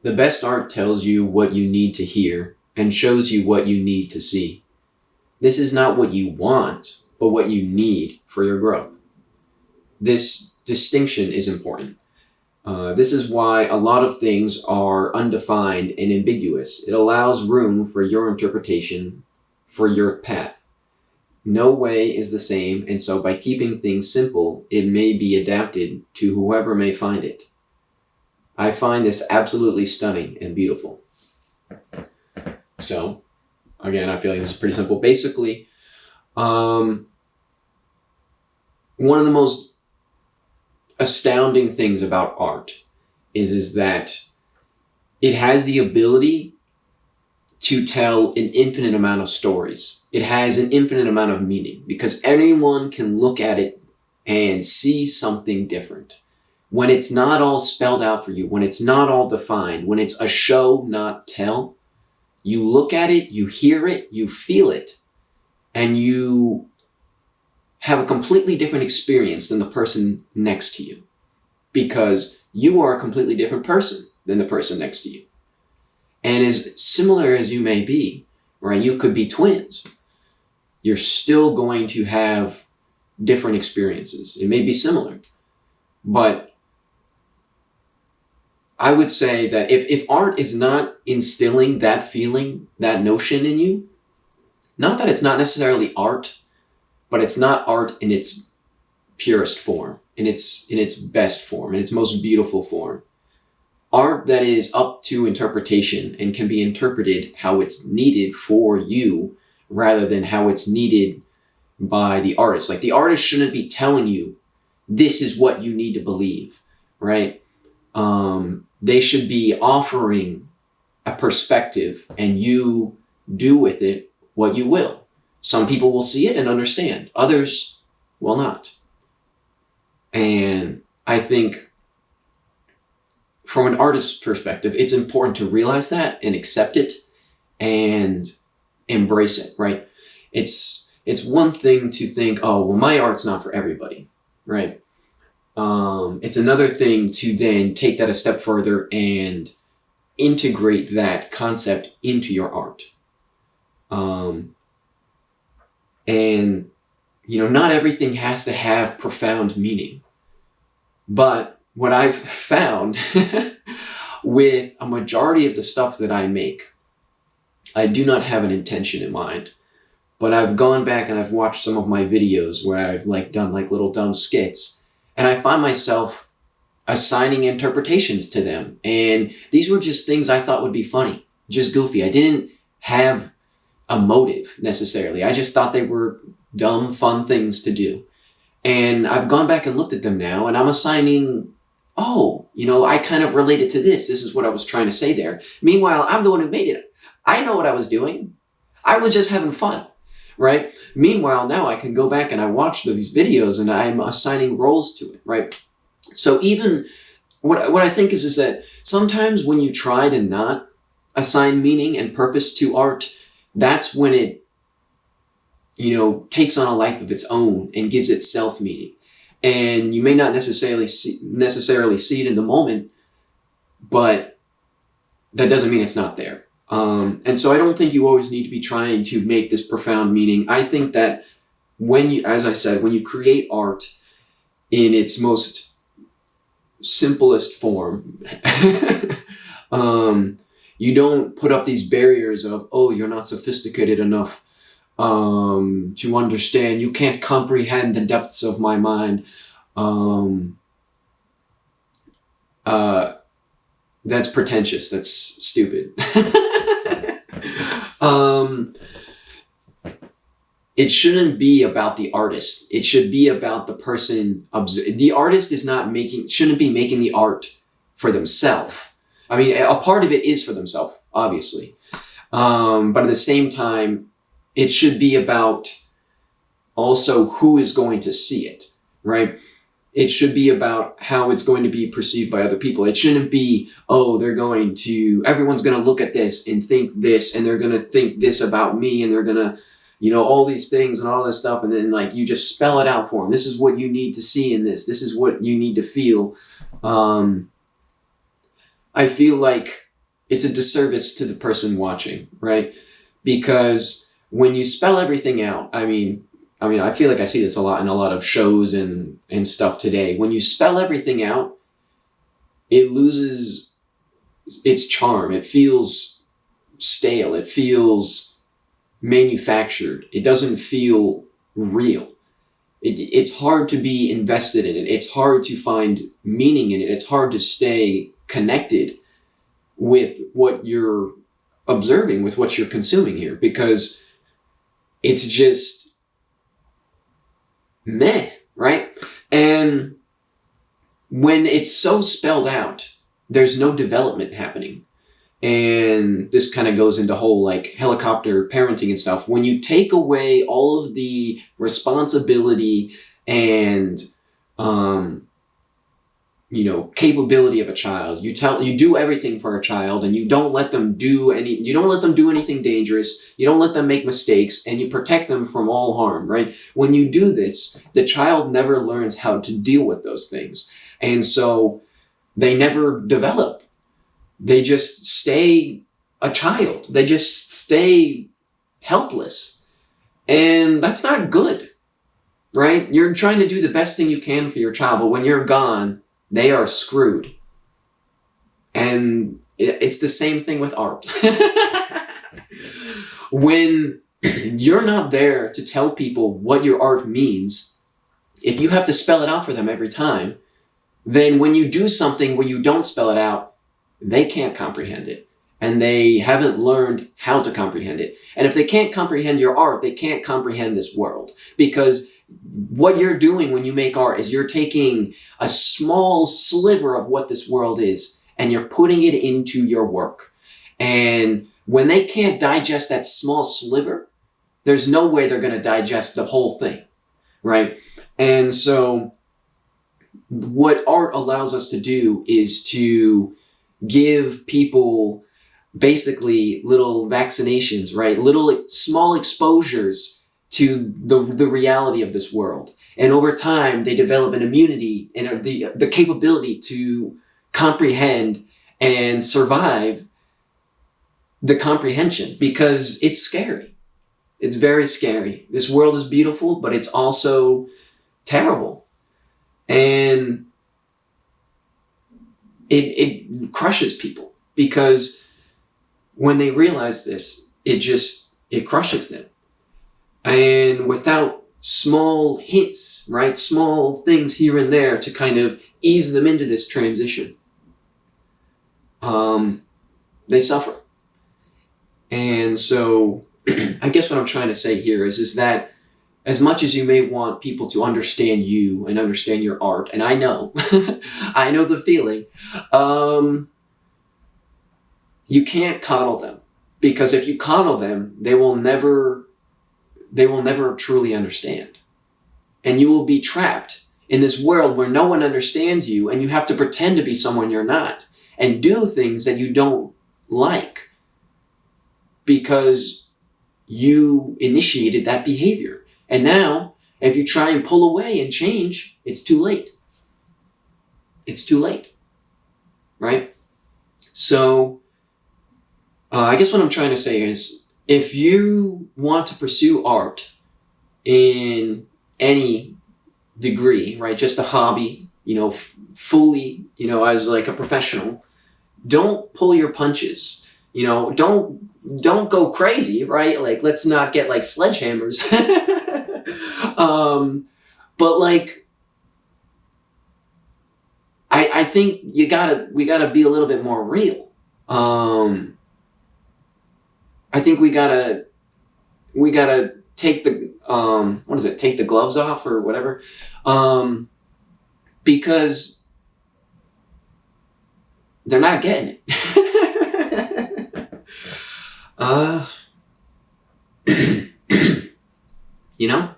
The best art tells you what you need to hear and shows you what you need to see. This is not what you want, but what you need for your growth. This distinction is important. This is why a lot of things are undefined and ambiguous. It allows room for your interpretation, for your path. No way is the same, and so by keeping things simple, it may be adapted to whoever may find it. I find this absolutely stunning and beautiful. So, again, I feel like this is pretty simple. Basically, one of the most astounding things about art is that it has the ability to tell an infinite amount of stories. It has an infinite amount of meaning because anyone can look at it and see something different. When it's not all spelled out for you, when it's not all defined, when it's a show, not tell, you look at it, you hear it, you feel it, and you have a completely different experience than the person next to you because you are a completely different person than the person next to you. And as similar as you may be, right, you could be twins, you're still going to have different experiences. It may be similar, but I would say that if art is not instilling that feeling, that notion in you, not that it's not necessarily art, but it's not art in its purest form, in its best form, in its most beautiful form. Art that is up to interpretation and can be interpreted how it's needed for you rather than how it's needed by the artist. Like the artist shouldn't be telling you, this is what you need to believe, right? They should be offering a perspective and you do with it what you will. Some people will see it and understand. Others will not. And I think from an artist's perspective, it's important to realize that and accept it and embrace it, right? It's one thing to think, oh, well, my art's not for everybody, right? It's another thing to then take that a step further and integrate that concept into your art. And, not everything has to have profound meaning. But what I've found with a majority of the stuff that I make, I do not have an intention in mind. But I've gone back and I've watched some of my videos where I've done little dumb skits. And I find myself assigning interpretations to them. And these were just things I thought would be funny, just goofy. I didn't have a motive necessarily. I just thought they were dumb, fun things to do. And I've gone back and looked at them now and I'm assigning, I kind of related to this. This is what I was trying to say there. Meanwhile, I'm the one who made it. I know what I was doing. I was just having fun. Right? Meanwhile, now I can go back and I watch these videos and I'm assigning roles to it, right? So even what I think is that sometimes when you try to not assign meaning and purpose to art, that's when it, takes on a life of its own and gives itself meaning. And you may not necessarily see it in the moment, but that doesn't mean it's not there. And so I don't think you always need to be trying to make this profound meaning. I think that when you create art in its most simplest form, you don't put up these barriers of, you're not sophisticated enough to understand. You can't comprehend the depths of my mind. That's pretentious. That's stupid. It shouldn't be about the artist. It should be about the person. The artist shouldn't be making the art for themselves. I mean, a part of it is for themselves, obviously. But at the same time, it should be about also who is going to see it, right? It should be about how it's going to be perceived by other people. It shouldn't be, everyone's going to look at this and think this, and they're going to think this about me, and they're going to, all these things and all this stuff. And then you just spell it out for them. This is what you need to see in this. This is what you need to feel. I feel like it's a disservice to the person watching, right? Because when you spell everything out, I mean, I feel like I see this a lot in a lot of shows and stuff today. When you spell everything out, it loses its charm. It feels stale. It feels manufactured. It doesn't feel real. It's hard to be invested in it. It's hard to find meaning in it. It's hard to stay connected with what you're observing, with what you're consuming here, because it's just meh, right? And when it's so spelled out, there's no development happening. And this kind of goes into whole like helicopter parenting and stuff. When you take away all of the responsibility and capability of a child, you do everything for a child, and you don't let them do anything dangerous, you don't let them make mistakes, and you protect them from all harm, right? When you do this, the child never learns how to deal with those things. And so they never develop. They just stay a child. They just stay helpless. And that's not good, right? You're trying to do the best thing you can for your child, but when you're gone, they are screwed. And it's the same thing with art. When you're not there to tell people what your art means, if you have to spell it out for them every time, then when you do something where you don't spell it out, they can't comprehend it. And they haven't learned how to comprehend it. And if they can't comprehend your art, they can't comprehend this world. Because what you're doing when you make art is you're taking a small sliver of what this world is, and you're putting it into your work. And when they can't digest that small sliver, there's no way they're going to digest the whole thing, right? And so what art allows us to do is to give people basically little vaccinations, right? Little small exposures to the reality of this world. And over time, they develop an immunity and the capability to comprehend and survive the comprehension, because it's scary. It's very scary. This world is beautiful, but it's also terrible. And it crushes people, because when they realize this, it crushes them. And without small hints, right, small things here and there to kind of ease them into this transition, they suffer. And so I guess what I'm trying to say here is that as much as you may want people to understand you and understand your art, and I know, I know the feeling, you can't coddle them, because if you coddle them, they will never truly understand. And you will be trapped in this world where no one understands you, and you have to pretend to be someone you're not and do things that you don't like because you initiated that behavior. And now, if you try and pull away and change, it's too late. It's too late, right? So, I guess what I'm trying to say is, if you want to pursue art in any degree, right, just a hobby, fully, as like a professional, don't pull your punches. Don't go crazy, right? Like, let's not get like sledgehammers. But like, I think we gotta be a little bit more real. I think we gotta take the take the gloves off or whatever, because they're not getting it. You know?